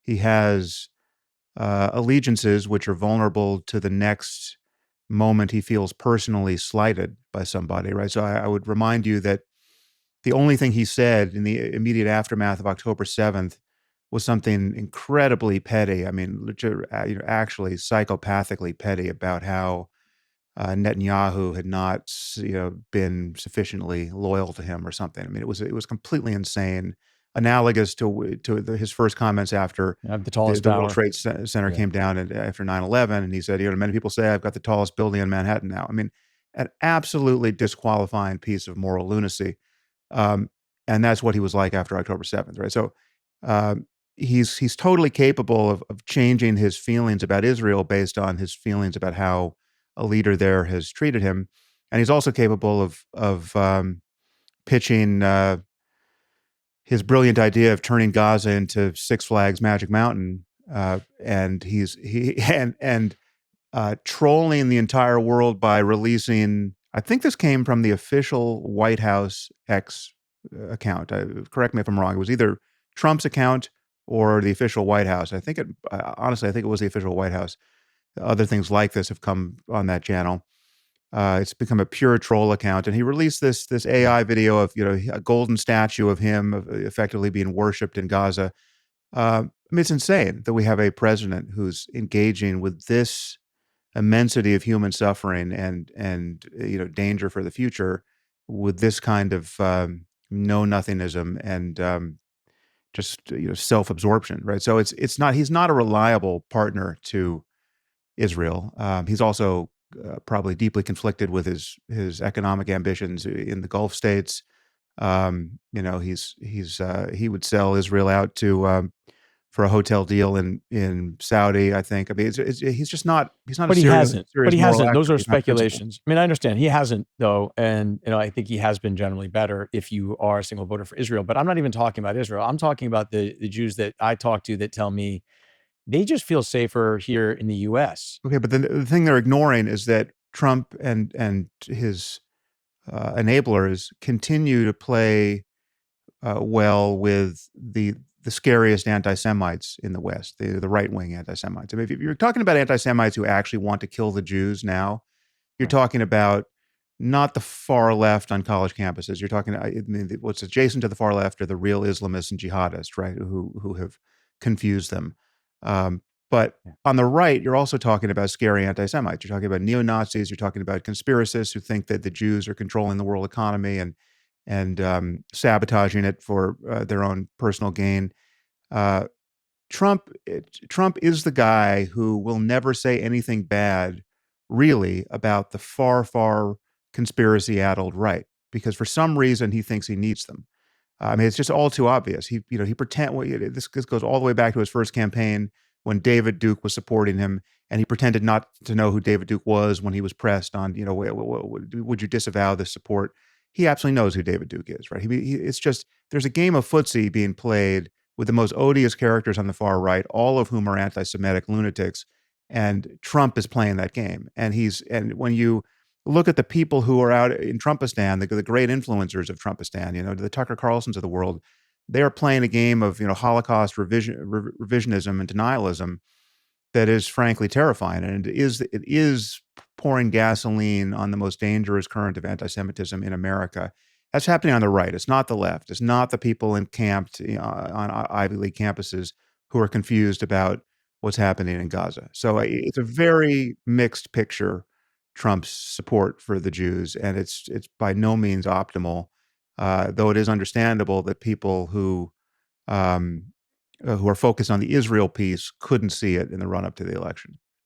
He has allegiances which are vulnerable to the next moment he feels personally slighted by somebody, right? So I would remind you that the only thing he said in the immediate aftermath of October 7th was something incredibly petty. I mean, actually psychopathically petty about how Netanyahu had not, been sufficiently loyal to him or something. I mean, it was completely insane, analogous to his first comments after I have the the, tallest the World tower. Trade Center Yeah. came down and after 9/11, and he said, many people say I've got the tallest building in Manhattan now. I mean, an absolutely disqualifying piece of moral lunacy. Um, and that's what he was like after October 7th, right? So um, he's totally capable of changing his feelings about Israel based on his feelings about how a leader there has treated him, and he's also capable of pitching his brilliant idea of turning Gaza into Six Flags Magic Mountain, and he and trolling the entire world by releasing. I think this came from the official White House X account. Correct me if I'm wrong. It was either Trump's account or the official White House. I think it honestly, I think it was the official White House. Other things like this have come on that channel. It's become a pure troll account, and he released this Yeah. AI video of a golden statue of him effectively being worshipped in Gaza. I mean, it's insane that we have a president who's engaging with this immensity of human suffering and danger for the future with this kind of know nothingism and just self absorption, right? So it's not he's not a reliable partner to Israel. He's also probably deeply conflicted with his economic ambitions in the Gulf states. He would sell Israel out to for a hotel deal in Saudi, I think. I mean, he's not a But he serious hasn't. But serious he moral hasn't. Those actor. are He's not principled. speculations. I mean, I understand he hasn't though, and I think he has been generally better if you are a single voter for Israel. But I'm not even talking about Israel. I'm talking about the Jews that I talk to that tell me they just feel safer here in the U.S. Okay, but the thing they're ignoring is that Trump and his enablers continue to play well with the scariest anti-Semites in the West, the right wing anti-Semites. I mean, if you're talking about anti-Semites who actually want to kill the Jews now, you're Right. talking about not the far left on college campuses. You're talking, I mean, what's adjacent to the far left are the real Islamists and jihadists, right? Who have confused them. But Yeah. on the right, you're also talking about scary anti-Semites. You're talking about neo Nazis. You're talking about conspiracists who think that the Jews are controlling the world economy and sabotaging it for their own personal gain. Uh, Trump is the guy who will never say anything bad, really, about the far, far conspiracy-addled right, because for some reason he thinks he needs them. I mean, it's just all too obvious. He pretend. Well, this goes all the way back to his first campaign when David Duke was supporting him, and he pretended not to know who David Duke was when he was pressed on, would you disavow this support? He absolutely knows who David Duke is, right? It's just there's a game of footsie being played with the most odious characters on the far right, all of whom are anti-Semitic lunatics, and Trump is playing that game. And when you look at the people who are out in Trumpistan, the great influencers of Trumpistan, the Tucker Carlsons of the world, they are playing a game of Holocaust revisionism and denialism that is frankly terrifying, and it is pouring gasoline on the most dangerous current of anti-Semitism in America. That's happening on the right. It's not the left. It's not the people encamped on Ivy League campuses who are confused about what's happening in Gaza. So it's a very mixed picture. Trump's support for the Jews, and it's by no means optimal. Though it is understandable that people who are focused on the Israel piece couldn't see it in the run up to the election.